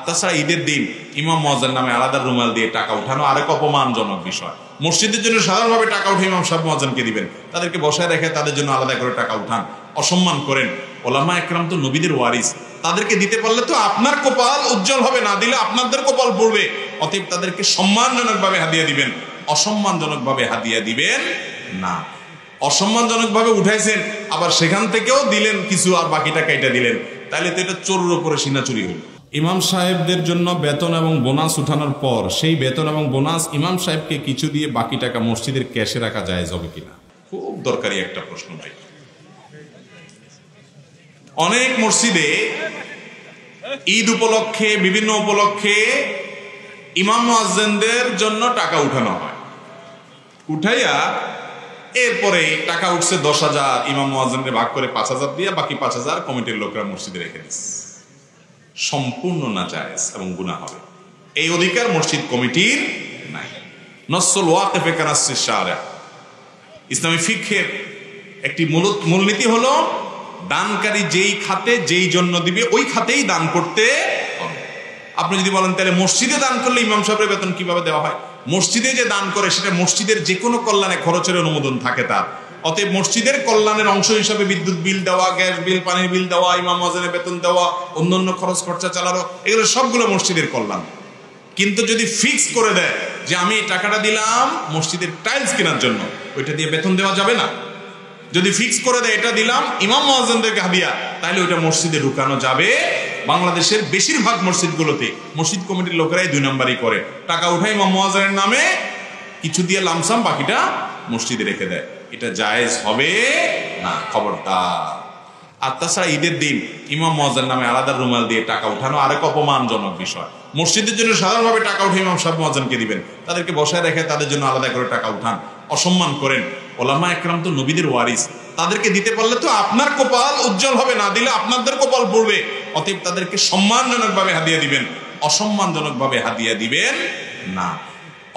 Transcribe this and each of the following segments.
তাছাড়া ঈদের দিন ইমাম মুয়াজ্জিন নামে আলাদা রুমাল দিয়ে টাকা উঠানো আরেক অপমানজনক বিষয়। মসজিদের জন্য সাধারণভাবে টাকা উঠে ইমাম সাহেব মুয়াজ্জিনকে দিবেন, তাদেরকে বসায় রেখে তাদের জন্য আলাদা করে টাকা উঠান, অসম্মান করেন। ওলামা একরাম তো নবীদের ওয়ারিস, তাদেরকে দিতে পারলে তো আপনার কপাল উজ্জ্বল হবে, না দিলে আপনাদের কপাল পড়বে। অতএব তাদেরকে সম্মানজনকভাবে হাদিয়া দিবেন, অসম্মানজনকভাবে হাদিয়া দিবেন না। অসম্মানজনকভাবে উঠাইছেন, আবার সেখান থেকেও দিলেন কিছু আর বাকিটা কাইটা দিলেন, তাহলে তো এটা চোরের উপরে সিনা চুরি হইল। ইমাম সাহেবদের জন্য বেতন এবং বোনাস উঠানোর পর সেই বেতন এবং বোনাস ইমাম সাহেবকে কিছু দিয়ে বাকি টাকা মসজিদের ক্যাশে রাখা জায়েজ হবে কিনা? খুব দরকারি একটা প্রশ্ন ভাই। অনেক মসজিদে ঈদ উপলক্ষে, বিভিন্ন উপলক্ষে ইমাম মুয়াজ্জিনদের জন্য টাকা উঠানো হয়। উঠাইয়া এরপরে টাকা উঠছে 10,000, ইমাম মুয়াজ্জিনকে ভাগ করে 5,000 দিয়ে বাকি 5,000 কমিটির লোকরা মসজিদে রেখে দিচ্ছে। সম্পূর্ণ নাজায়েজ এবং গুনাহ হবে। এই অধিকার মসজিদ কমিটির নাই। নসল ওয়াকিফে কানাসিস শারা, ইসলামী ফিকহের একটি মূলনীতি হলো দানকারী যেই খাতে যেই জন্য দিবে ওই খাতেই দান করতে হবে। আপনি যদি বলেন তাহলে মসজিদে দান করলে ইমাম সাহেবের বেতন কিভাবে দেওয়া হয়? মসজিদে যে দান করে সেটা মসজিদের যে কোনো কল্যাণে খরচের অনুমোদন থাকে তার। অতএব মসজিদের কল্যাণের অংশ হিসাবে বিদ্যুৎ বিল দেওয়া, গ্যাস বিল, পানির বিল দেওয়া, ইমাম মুয়াজ্জিনের বেতন দেওয়া, অন্যান্য খরচ খরচা চালানো, এগুলো সবগুলো মসজিদের কল্যাণ। কিন্তু যদি ফিক্স করে দেয় যে আমি এই টাকাটা দিলাম মসজিদের টাইলস কেনার জন্য, ওইটা দিয়ে বেতন দেওয়া যাবে না। যদি ফিক্স করে দেয় এটা দিলাম ইমাম মুয়াজ্জিনদেরকে হাদিয়া, তাহলে ওইটা মসজিদে ঢুকানো যাবে। বাংলাদেশের বেশিরভাগ মসজিদগুলোতে মসজিদ কমিটির লোকেরাই 2 নম্বরই করে, টাকা উঠায় ইমাম মুয়াজ্জিনের নামে, কিছু দিয়ে লামসাম, বাকিটা মসজিদে রেখে দেয়। এটা জায়েজ হবে না, খবরদার। আর তাছাড়া ঈদের দিন ইমাম মুয়াজ্জিন নামে আলাদা রুমাল দিয়ে টাকা উঠানো আরেক অপমানজনক বিষয়। মসজিদের জন্য সাধারণভাবে টাকা উঠে ইমাম সাহেব মুয়াজ্জিনকে দিবেন, তাদেরকে বসায় রেখে তাদের জন্য আলাদা করে টাকা উঠান, অসম্মান করেন। ওলামা একরাম তো নবীদের ওয়ারিস, তাদেরকে দিতে পারলে তো আপনার কপাল উজ্জ্বল হবে, না দিলে আপনাদের কপাল পড়বে। অতএব তাদেরকে সম্মানজনকভাবে হাদিয়া দিবেন, অসম্মানজনকভাবে হাদিয়া দিবেন না।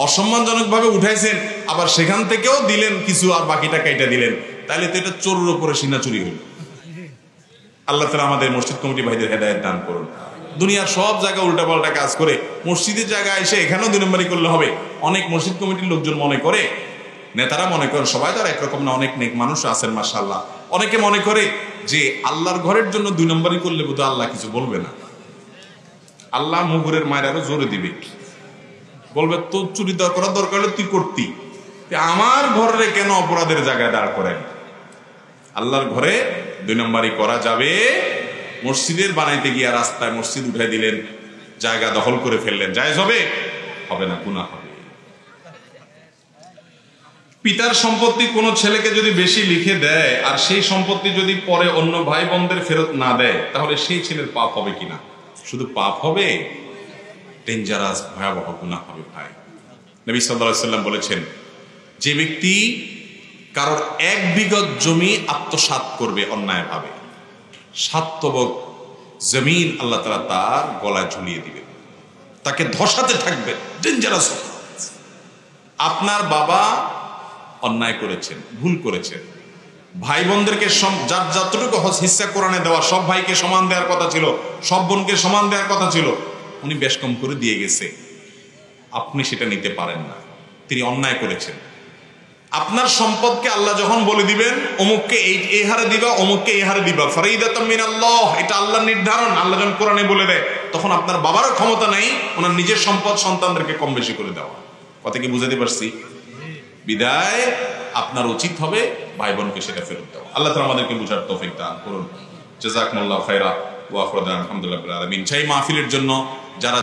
অসম্মানজনকভাবে উঠাইছেন, আবার সেখান থেকেও দিলেন কিছু আর বাকিটা কাইটা দিলেন, তাহলে তো এটা চোরের উপরে সিনা চুরি হইল। আল্লাহ তাআলা আমাদের মসজিদ কমিটি ভাইদের হেদায়েত দান করুন। দুনিয়ার সব জায়গায় উল্টাপাল্টা কাজ করে মসজিদের জায়গায় এসে এখানেও 2 নম্বরই করলে হবে। অনেক মসজিদ কমিটির লোকজন মনে করে, নেতারা মনে করেন, সবাই তো আর একরকম না, অনেক নেক মানুষ আছেন মাশাআল্লাহ। অনেকে মনে করে যে আল্লাহর ঘরের জন্য 2 নম্বরই করলে বোধহয় আল্লাহ কিছু বলবে না, আল্লাহ মুগুরের মায়ের আরো জোরে দিবে, বলবে তোর চুরি করার দরকার হলে তুই করতি, আমার ঘরে কেন অপরাধের জায়গায় দাঁড় করেন? আল্লাহর ঘরে 2 নম্বরই করা যাবে। মসজিদের বানাইতে গিয়া রাস্তায় মসজিদ উঠাই দিলেন, জায়গা দখল করে ফেললেন, জায়েজ হবে? হবে না, গুনাহ হবে। পিতার সম্পত্তি কোনো ছেলেকে যদি বেশি লিখে দেয় আর সেই সম্পত্তি যদি পরে অন্য ভাই বোনদের ফেরত না দেয়, তাহলে সেই ছেলের পাপ হবে কিনা? শুধু পাপ হবে, ডেঞ্জারাস, ভয়াবহ গুনাহ হবে ভাই। নবী সাল্লাল্লাহু আলাইহি ওয়াসাল্লাম বলেছেন, যে ব্যক্তি কারোর 1 বিঘত জমি আত্মসাৎ করবে অন্যায়ভাবে, 7 তবক জমিন আল্লাহ তাআলা তার গলায় ঝুলিয়ে দিবেন, তাকে ধসাতে থাকবে, ডেঞ্জারাস। আপনার বাবা অন্যায় করেছেন, ভুল করেছেন, ভাই বোনদেরকে যার যতটুকু হিস্সা কোরআনে দেওয়া, সব ভাইকে সমান দেওয়ার কথা ছিল, সব বোনকে সমান দেওয়ার কথা ছিল, উনি বেশ কম করে দিয়ে গেছে, আপনি সেটা নিতে পারেন না, তিনি অন্যায় করেছেন। আপনার সম্পদকে আল্লাহ যখন বলে দিবেন অমুককে এই হারে দিবা, অমুককে এই হারে দিবা, ফরিদাতুম মিনাল্লাহ, এটা আল্লাহর নির্ধারণ, আল্লাহ যখন কোরআনে বলে দেয়, তখন আপনার বাবারও ক্ষমতা নাই ওনার নিজের সম্পদ সন্তানদেরকে কম বেশি করে দেওয়া। কথা কি বুঝাতে পারছি? বিদায় আপনার উচিত হবে ভাই বোনকে সেটা ফেরত দেওয়া। আল্লাহ তাআলা আমাদেরকে বুঝার তৌফিক দান করুন। জাযাকুমুল্লাহু খায়রা ওয়া আখিরু দাওয়ানা আলহামদুলিল্লাহি রাব্বিল আলামিন। সেই মাহফিলের জন্য যারা